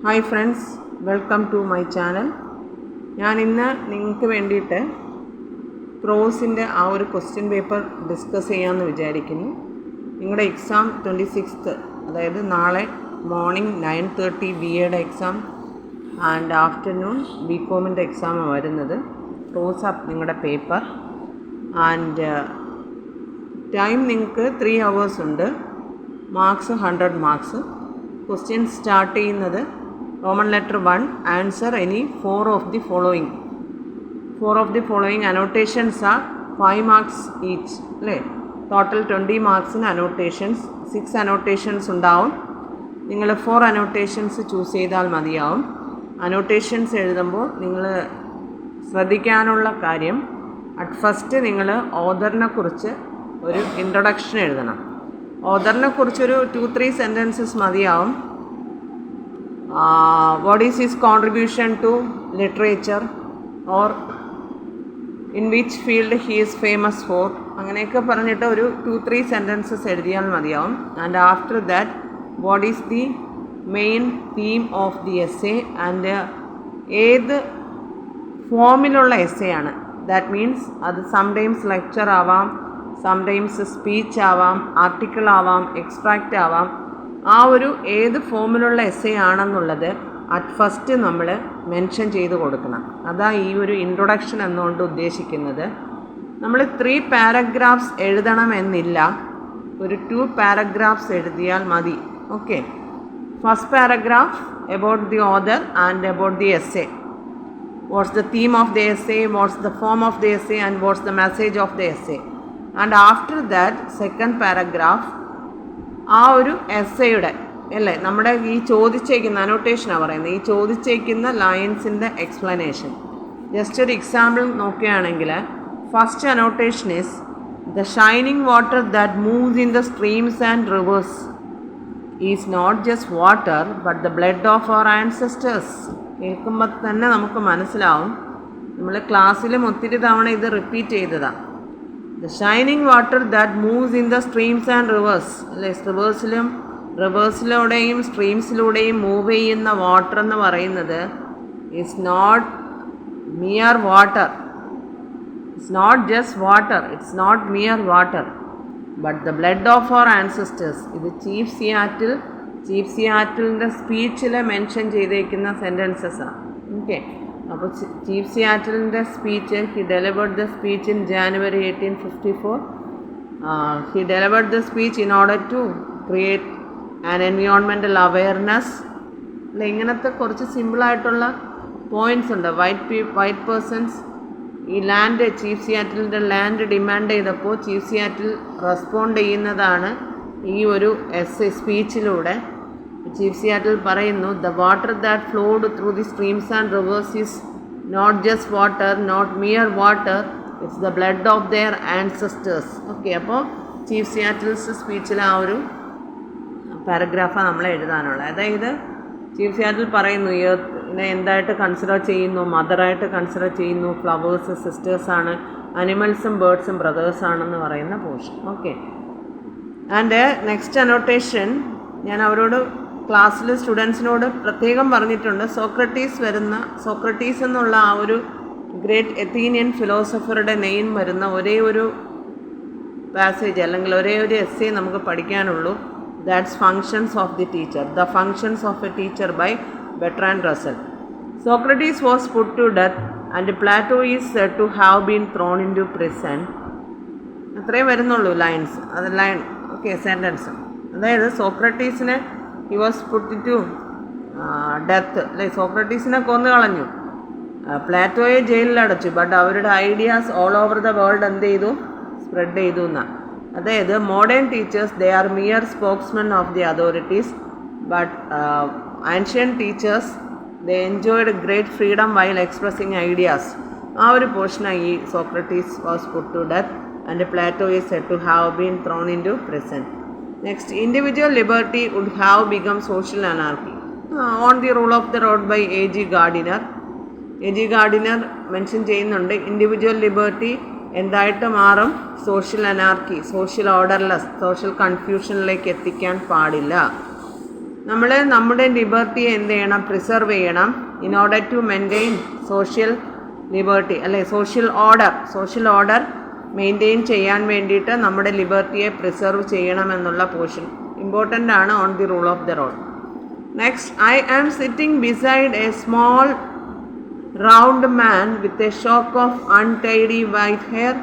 Hi friends, welcome to my channel. ഞാൻ ഇന്ന് നിങ്ങൾക്ക് വേണ്ടിയിട്ട് പ്രോസിൻ്റെ ആ ഒരു ക്വസ്റ്റ്യൻ പേപ്പർ ഡിസ്കസ് ചെയ്യാമെന്ന് വിചാരിക്കുന്നു. നിങ്ങളുടെ എക്സാം 26th, അതായത് നാളെ മോർണിംഗ് 9:30 BAയുടെ എക്സാം ആൻഡ് ആഫ്റ്റർനൂൺ BComൻ്റെ എക്സാമാണ് വരുന്നത്. പ്രോസ് അപ്പ് നിങ്ങളുടെ പേപ്പർ ആൻഡ് ടൈം നിങ്ങൾക്ക് 3 hours ഉണ്ട്. Marks 100 marks. ക്വസ്റ്റ്യൻ സ്റ്റാർട്ട് ചെയ്യുന്നത് Roman letter 1, answer any 4 of the following. 4 of the following annotations are 5 marks each. അല്ലേ, ടോട്ടൽ 20 മാർക്സിന് അനോട്ടേഷൻസ് 6 അനോട്ടേഷൻസ് ഉണ്ടാവും. നിങ്ങൾ 4 അനോട്ടേഷൻസ് ചൂസ് ചെയ്താൽ മതിയാവും. അനോട്ടേഷൻസ് എഴുതുമ്പോൾ നിങ്ങൾ ശ്രദ്ധിക്കാനുള്ള കാര്യം, അറ്റ് ഫസ്റ്റ് നിങ്ങൾ ഓഥറിനെ കുറിച്ച് ഒരു ഇൻട്രൊഡക്ഷൻ എഴുതണം. ഓഥറിനെ കുറിച്ചൊരു 2-3 sentences മതിയാവും. What is his contribution to literature, or in which field he is famous for, അങ്ങനെയൊക്കെ പറഞ്ഞിട്ട് ഒരു 2-3 sentences എഴുതിയാൽ മതിയാവും. And after that what is the main theme of the essay and ഏത് ഫോമിലുള്ള എസ്സേ ആണ്. ദാറ്റ് മീൻസ് അത് സംടൈംസ് ലെക്ചർ ആവാം, സംടൈംസ് സ്പീച്ച് ആവാം, ആർട്ടിക്കിൾ ആവാം, എക്സ്ട്രാക്റ്റ് ആവാം. ആ ഒരു ഏത് ഫോമിലുള്ള എസ്സേ ആണെന്നുള്ളത് അറ്റ് ഫസ്റ്റ് നമ്മൾ മെൻഷൻ ചെയ്ത് കൊടുക്കണം. അതാ ഈ ഒരു ഇൻട്രൊഡക്ഷൻ എന്നുകൊണ്ട് ഉദ്ദേശിക്കുന്നത്. നമ്മൾ 3 paragraphs എഴുതണമെന്നില്ല, ഒരു 2 paragraphs എഴുതിയാൽ മതി. Okay, first paragraph about the author and about the essay. What's the theme of the essay, what's the form of the essay and what's the message of the essay. And after that second paragraph ആ ഒരു എസ്സേയുടെ അല്ലേ, നമ്മുടെ ഈ ചോദിച്ചേക്കുന്ന അനോട്ടേഷനാണ് പറയുന്നത്, ഈ ചോദിച്ചേക്കുന്ന ലൈൻസിൻ്റെ എക്സ്പ്ലനേഷൻ. ജസ്റ്റ് ഒരു എക്സാമ്പിൾ നോക്കുകയാണെങ്കിൽ, first annotation is the shining water that moves in the streams and rivers is not just water but the blood of our ancestors. കേൾക്കുമ്പോൾ തന്നെ നമുക്ക് മനസ്സിലാവും, നമ്മൾ ക്ലാസ്സിലും ഒത്തിരി തവണ ഇത് റിപ്പീറ്റ് ചെയ്തതാണ്. The shining water that moves in the streams and rivers, അല്ലേ, റിവേഴ്സിലൂടെയും സ്ട്രീംസിലൂടെയും മൂവ് ചെയ്യുന്ന വാട്ടർ എന്ന് പറയുന്നത് it's not mere water, it's not just water, it's not mere water but the blood of our ancestors. ഇത് chief സിയാറ്റിലിൻ്റെ സ്പീച്ചിൽ mention ചെയ്തേക്കുന്ന സെൻറ്റൻസസാണ്. ഓക്കെ, അപ്പോൾ ചീഫ് സിയാറ്റിലിൻ്റെ speech, he delivered the speech in January 1854. He delivered the speech in order to create an environmental awareness. അല്ല, ഇങ്ങനത്തെ കുറച്ച് സിമ്പിളായിട്ടുള്ള പോയിൻറ്റ്സ് ഉണ്ട്. വൈറ്റ് പേഴ്സൺസ് ഈ ലാൻഡ്, ചീഫ് സിയാറ്റിലിൻ്റെ ലാൻഡ് ഡിമാൻഡ് ചെയ്തപ്പോൾ ചീഫ് സിയാറ്റിൽ റെസ്പോണ്ട് ചെയ്യുന്നതാണ് ഈ ഒരു സ്പീച്ചിലൂടെ. ചീഫ് സിയാറ്റിൽ പറയുന്നു, the water that flowed through the streams and rivers is not just water, not mere water, it's the blood of their ancestors. Okay, അപ്പോൾ chief Seattle's സ്പീച്ചിൽ ആ ഒരു പാരഗ്രാഫാണ് നമ്മൾ എഴുതാനുള്ളത്. അതായത് ചീഫ് സിയാറ്റിൽ പറയുന്നു എർത്തിനെ എന്തായിട്ട് കൺസിഡർ ചെയ്യുന്നു, മദറായിട്ട് കൺസിഡർ ചെയ്യുന്നു, ഫ്ലവേഴ്സ് സിസ്റ്റേഴ്സാണ്, അനിമൽസും ബേർഡ്സും ബ്രദേഴ്സാണെന്ന് പറയുന്ന portion. Okay, and next annotation ഞാൻ അവരോട് ക്ലാസ്സിൽ സ്റ്റുഡൻസിനോട് പ്രത്യേകം പറഞ്ഞിട്ടുണ്ട്. സോക്രട്ടീസ് എന്നുള്ള ആ ഒരു ഗ്രേറ്റ് എത്തീനിയൻ ഫിലോസഫറുടെ നെയിം വരുന്ന ഒരേ ഒരു പാസേജ് അല്ലെങ്കിൽ ഒരേ ഒരു എസ്സേ നമുക്ക് പഠിക്കാനുള്ളൂ. That's functions of the teacher, the functions of a teacher by Bertrand Russell. Socrates was put to death and Plato is said to have been thrown into prison. അത്രയും വരുന്നുള്ളൂ lines, അത് line. Okay, sentence. അതായത് സോക്രട്ടീസിനെ he was put to death, അല്ലെ, സോക്രട്ടീസിനെ കൊന്നു കളഞ്ഞു, പ്ലാറ്റോയെ ജയിലിലടച്ചു. ബട്ട് അവരുടെ ideas all over the world എന്ത് ചെയ്തു, സ്പ്രെഡ് ചെയ്തു എന്നാണ്. അതായത് modern teachers they are mere spokesmen of the authorities but ancient teachers they enjoyed great freedom while expressing ideas. ആ ഒരു പോർഷനാണ് ഈ Socrates was put to death and Plato is said to have been thrown into prison. Next, individual liberty would have become social anarchy. On the rule of the road by A.G. Gardiner. A.G. Gardiner mention ചെയ്യുന്നുണ്ട്, individual liberty എന്തായിട്ട് മാറും, social anarchy, social orderless, social കൺഫ്യൂഷനിലേക്ക് എത്തിക്കാൻ പാടില്ല. നമ്മൾ നമ്മുടെ ലിബർട്ടിയെ എന്ത് ചെയ്യണം? പ്രിസർവ് ചെയ്യണം. In order to maintain social liberty, അല്ലെ സോഷ്യൽ ഓർഡർ മെയിൻറ്റെയിൻ ചെയ്യാൻ വേണ്ടിയിട്ട് നമ്മുടെ ലിബർട്ടിയെ പ്രിസർവ് ചെയ്യണമെന്നുള്ള പോർഷൻ ഇമ്പോർട്ടൻ്റ് ആണ് on the rule of the road. Next, I am sitting beside a small round man with a shock of untidy white hair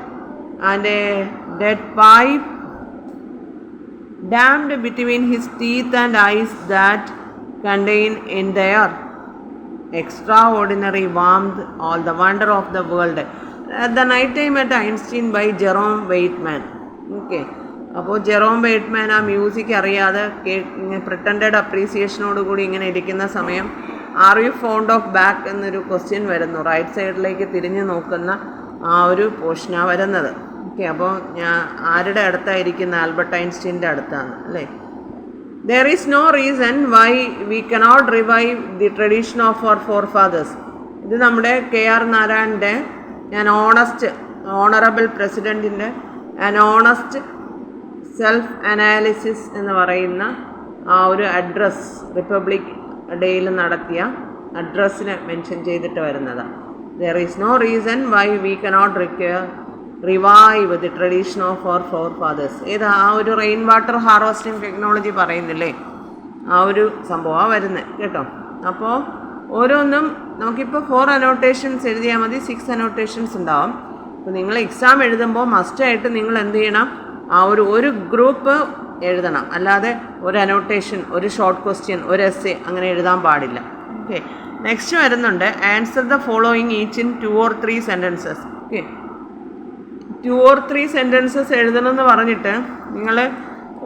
and a dead pipe dammed between his teeth and eyes that contain in their extraordinary warmth all the wonder of the world. The Night Time at Einstein by Jerome Waitman. Okay. അപ്പോൾ Jerome വെയ്റ്റ്മാൻ ആ music അറിയാതെ പ്രിട്ടൻഡഡ് അപ്രീസിയേഷനോട് കൂടി ഇങ്ങനെ ഇരിക്കുന്ന സമയം are you fond of back എന്നൊരു question വരുന്നു. Right സൈഡിലേക്ക് തിരിഞ്ഞു നോക്കുന്ന ആ ഒരു പോർഷനാണ് വരുന്നത്. ഓക്കെ, അപ്പോൾ ഞാൻ ആരുടെ അടുത്തായിരിക്കുന്ന? ആൽബർട്ട് ഐൻസ്റ്റീൻ്റെ അടുത്താണ്, അല്ലേ? There is no reason why we cannot revive the tradition of our forefathers. ഇത് നമ്മുടെ KR നാരായണൻ്റെ ഓണറബിൾ പ്രസിഡൻറ്റിൻ്റെ ഓണസ്റ്റ് സെൽഫ് അനാലിസിസ് എന്ന് പറയുന്ന ആ ഒരു അഡ്രസ്, റിപ്പബ്ലിക് ഡേയിൽ നടത്തിയ അഡ്രസ്സിനെ മെൻഷൻ ചെയ്തിട്ട് വരുന്നതാണ്. There is no reason why we cannot revive the tradition of our forefathers. ഏതാ? ആ ഒരു റെയിൻ വാട്ടർ ഹാർവെസ്റ്റിംഗ് ടെക്നോളജി പറയുന്നില്ലേ, ആ ഒരു സംഭവമാണ് വരുന്നത് കേട്ടോ. അപ്പോൾ ഓരോന്നും നമുക്കിപ്പോൾ 4 അനോട്ടേഷൻസ് എഴുതിയാൽ മതി, 6 അനോട്ടേഷൻസ് ഉണ്ടാവും. അപ്പോൾ നിങ്ങൾ എക്സാം എഴുതുമ്പോൾ മസ്റ്റായിട്ട് നിങ്ങൾ എന്ത് ചെയ്യണം? ആ ഒരു ഗ്രൂപ്പ് എഴുതണം. അല്ലാതെ ഒരു അനോട്ടേഷൻ, ഒരു ഷോർട്ട് ക്വസ്റ്റ്യൻ, ഒരു എസ്സേ അങ്ങനെ എഴുതാൻ പാടില്ല. ഓക്കെ, നെക്സ്റ്റ് വരുന്നുണ്ട്, answer the following each in 2 or 3 sentences. Okay, 2 or 3 sentences എഴുതണമെന്ന് പറഞ്ഞിട്ട് നിങ്ങൾ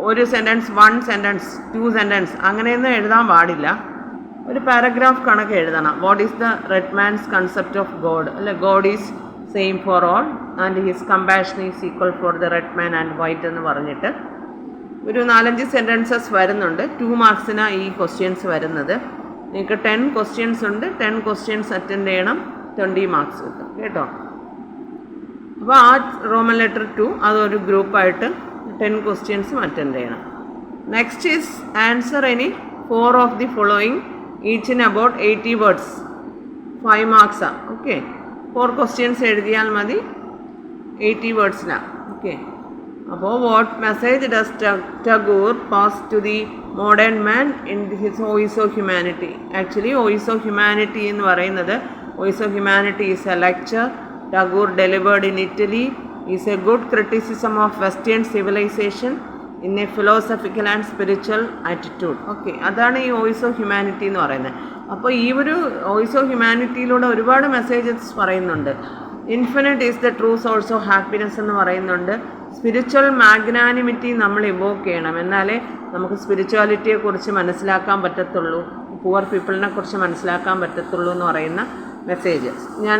ഒരു സെൻറ്റൻസ്, 1 sentence, 2 sentences അങ്ങനെയൊന്നും എഴുതാൻ പാടില്ല. ഒരു പാരഗ്രാഫ് കണക്ക് എഴുതണം. What is the red man's concept of God, അല്ലെ? God is same for all and his compassion is equal for the red man and white എന്ന് പറഞ്ഞിട്ട് ഒരു 4-5 sentences വരുന്നുണ്ട്. 2 marksനാ ഈ ക്വസ്റ്റ്യൻസ് വരുന്നത്. നിങ്ങൾക്ക് 10 questions ഉണ്ട്. 10 questions അറ്റൻഡ് ചെയ്യണം, 20 marks കിട്ടും കേട്ടോ. അപ്പോൾ ആ റോമൻ ലെറ്റർ 2 അതൊരു ഗ്രൂപ്പായിട്ട് 10 questions അറ്റൻഡ് ചെയ്യണം. Next is answer any 4 of the following each in about 80 words. 5 marksമാണ്. ഓക്കെ, 4 questions എഴുതിയാൽ മതി, 80 wordsനാണ്. ഓക്കെ, അപ്പോൾ what message does Tagore pass to the modern man in his voice of humanity? Actually voice of humanity എന്ന് പറയുന്നത്, voice of humanity is a lecture Tagore delivered in Italy, is a good criticism of western civilization in a philosophical and spiritual attitude. Okay, അതാണ് ഈ voice of humanity എന്ന് പറയുന്നത്. അപ്പോൾ ഈ ഒരു voice of ഹ്യൂമാനിറ്റിയിലൂടെ ഒരുപാട് മെസ്സേജസ് പറയുന്നുണ്ട്. Infinite is the true source of happiness എന്ന് പറയുന്നുണ്ട്. സ്പിരിച്വൽ മാഗ്നാനിമിറ്റി നമ്മൾ ഇവോക്ക് ചെയ്യണം, എന്നാലേ നമുക്ക് സ്പിരിച്വാലിറ്റിയെക്കുറിച്ച് മനസ്സിലാക്കാൻ പറ്റത്തുള്ളൂ, പുവർ പീപ്പിളിനെ കുറിച്ച് മനസ്സിലാക്കാൻ പറ്റത്തുള്ളൂ എന്ന് പറയുന്ന മെസ്സേജ്. ഞാൻ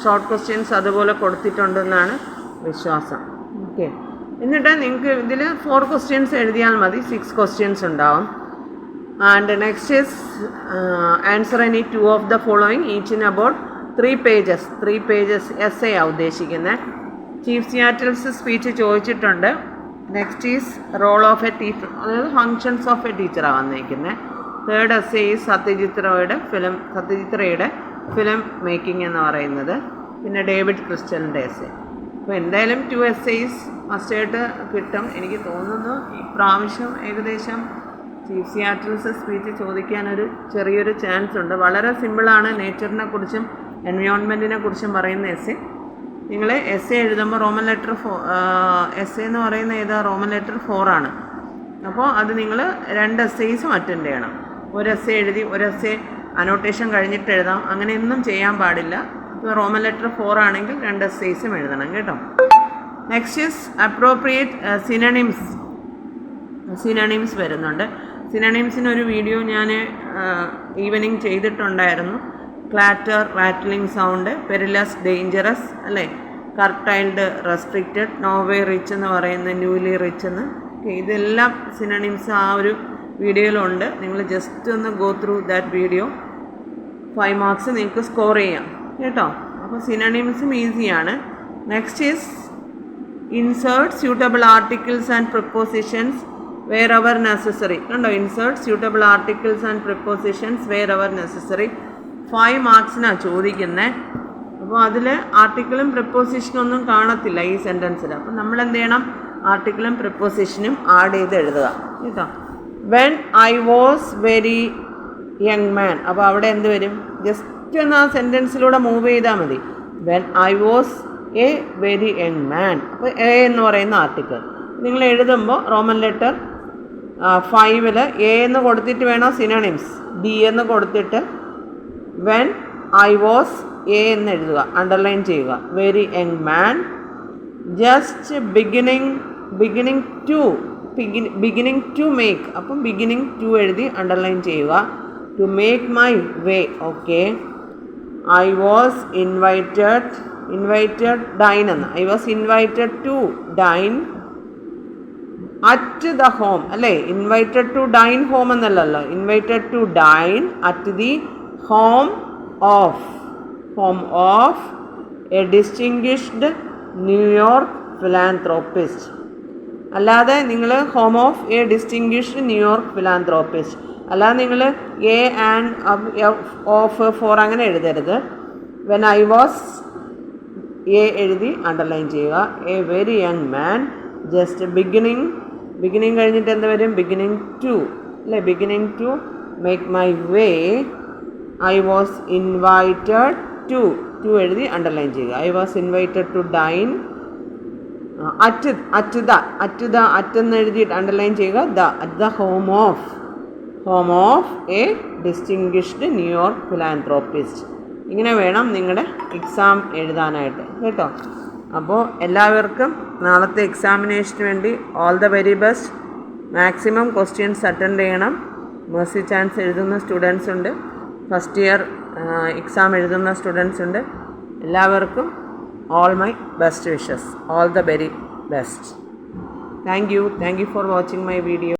ഷോർട്ട് ക്വസ്റ്റ്യൻസ് അതുപോലെ കൊടുത്തിട്ടുണ്ടെന്നാണ് വിശ്വാസം. ഓക്കെ, എന്നിട്ട് നിങ്ങൾക്ക് ഇതിൽ 4 questions എഴുതിയാൽ മതി, 6 questions ഉണ്ടാവും. And next is answer any 2 of the following each in about 3 pages essay ആണ് ഉദ്ദേശിക്കുന്നത്. ചീഫ് സിയാറ്റിൽസ് സ്പീച്ച് ചോദിച്ചിട്ടുണ്ട്. Next is role of a teacher, അതായത് ഫങ്ഷൻസ് ഓഫ് എ ടീച്ചറാണ് വന്നിരിക്കുന്നത്. 3rd essay ഈസ് സത്യജിത്രയുടെ ഫിലിം മേക്കിംഗ് എന്ന് പറയുന്നത്. പിന്നെ ഡേവിഡ് ക്രിസ്റ്റലിൻ്റെ എസ്സേ. അപ്പോൾ എന്തായാലും 2 essays മസ്റ്റായിട്ട് കിട്ടും. എനിക്ക് തോന്നുന്നു ഇപ്രാവശ്യം ഏകദേശം ചീഫ് സിയാറ്റിൽസ് സ്പീച്ച് ചോദിക്കാനൊരു ചെറിയൊരു ചാൻസ് ഉണ്ട്. വളരെ സിമ്പിളാണ്. നേച്ചറിനെ കുറിച്ചും എൻവയോൺമെൻറ്റിനെ കുറിച്ചും പറയുന്ന എസ്സേ. നിങ്ങൾ എസ്സേ എഴുതുമ്പോൾ റോമൻ ലെറ്റർ എസ്സേ എന്ന് പറയുന്ന ഏതാ? റോമൻ ലെറ്റർ 4 ആണ്. അപ്പോൾ അത് നിങ്ങൾ 2 essays അറ്റൻഡ് ചെയ്യണം. ഒരു എസ്സേ എഴുതി ഒരു എസ്സേ അനോട്ടേഷൻ കഴിഞ്ഞിട്ട് എഴുതാം, അങ്ങനെയൊന്നും ചെയ്യാൻ പാടില്ല. ഇപ്പോൾ റോമൻ ലെറ്റർ 4 ആണെങ്കിൽ 2 essays എഴുതണം കേട്ടോ. നെക്സ്റ്റ് ഈസ് അപ്രോപ്രിയേറ്റ് സിനണിംസ് വരുന്നുണ്ട്. സിനണിംസിനൊരു വീഡിയോ ഞാൻ ഈവനിങ് ചെയ്തിട്ടുണ്ടായിരുന്നു. ക്ലാറ്റർ, റാറ്റ്ലിംഗ് സൗണ്ട്, പെരിലസ്, ഡേഞ്ചറസ്, അല്ലേ? കർട്ടൈൽഡ്, റെസ്ട്രിക്റ്റഡ്, നോവേ റിച്ച് എന്ന് പറയുന്ന ന്യൂലി റിച്ച് എന്ന്. ഇതെല്ലാം സിനണിംസ് ആ ഒരു വീഡിയോയിലുണ്ട്. നിങ്ങൾ ജസ്റ്റ് ഒന്ന് go through that video. 5 marks നിങ്ങൾക്ക് സ്കോർ ചെയ്യാം കേട്ടോ. അപ്പോൾ സിനണിംസും ഈസിയാണ്. Next is insert suitable articles and prepositions wherever necessary. കണ്ടോ, insert suitable articles and prepositions wherever necessary. 5 മാർക്സിനാണ് ചോദിക്കുന്നത്. അപ്പോൾ അതിൽ ആർട്ടിക്കിളും പ്രിപ്പോസിഷനും ഒന്നും കാണത്തില്ല ഈ സെൻറ്റൻസിൽ. അപ്പം നമ്മൾ എന്ത് ചെയ്യണം, ആർട്ടിക്കിളും പ്രിപ്പോസിഷനും ആഡ് ചെയ്ത് എഴുതുക കേട്ടോ. When I was very young മാൻ, അപ്പോൾ അവിടെ എന്ത് വരും, ജസ്റ്റ് ഒന്ന് ആ സെൻറ്റൻസിലൂടെ മൂവ് ചെയ്താൽ മതി. When I was A very young മാൻ, അപ്പോൾ എ എന്ന് പറയുന്ന ആർട്ടിക്കിൾ നിങ്ങൾ എഴുതുമ്പോൾ റോമൻ ലെറ്റർ 5 എ എന്ന് കൊടുത്തിട്ട് വേണം സിനോണിംസ്, ബി എന്ന് കൊടുത്തിട്ട് വെൻ ഐ വാസ് എ എന്ന് എഴുതുക, അണ്ടർലൈൻ ചെയ്യുക. Very young man, just beginning to make, അപ്പം ബിഗിനിങ് ടു എഴുതി അണ്ടർലൈൻ ചെയ്യുക. To make my way, okay. I was invited dine എന്ന്, I was invited to dine at the home, അല്ലേ, invited to dine home എന്നല്ലല്ലോ, invited to dine at the home of a distinguished New York philanthropist. അല്ലാതെ നിങ്ങൾ home of a distinguished New York philanthropist, അല്ലാതെ നിങ്ങൾ a and of for അങ്ങനെ എഴുതരുത്. When I was a എഴുതി underline ചെയ്യുക. A very young man, just beginning കഴിഞ്ഞിട്ട് എന്ത് വരും, ബിഗിനിങ് ടു, അല്ലേ, beginning to make my way. I was invited to എഴുതി അണ്ടർലൈൻ ചെയ്യുക. I was invited to dine അറ്റെന്ന് എഴുതിയിട്ട് അണ്ടർലൈൻ ചെയ്യുക. At the home of a distinguished New York philanthropist. ഇങ്ങനെ വേണം നിങ്ങളുടെ എക്സാം എഴുതാനായിട്ട് കേട്ടോ. അപ്പോൾ എല്ലാവർക്കും നാളത്തെ എക്സാമിനേഷന് വേണ്ടി all the very best. Maximum questions attend ചെയ്യണം. മേഴ്സി ചാൻസ് എഴുതുന്ന സ്റ്റുഡൻസ് ഉണ്ട്, ഫസ്റ്റ് ഇയർ എക്സാം എഴുതുന്ന സ്റ്റുഡൻസ് ഉണ്ട്. എല്ലാവർക്കും all my best wishes, all the very best. Thank you for watching my video.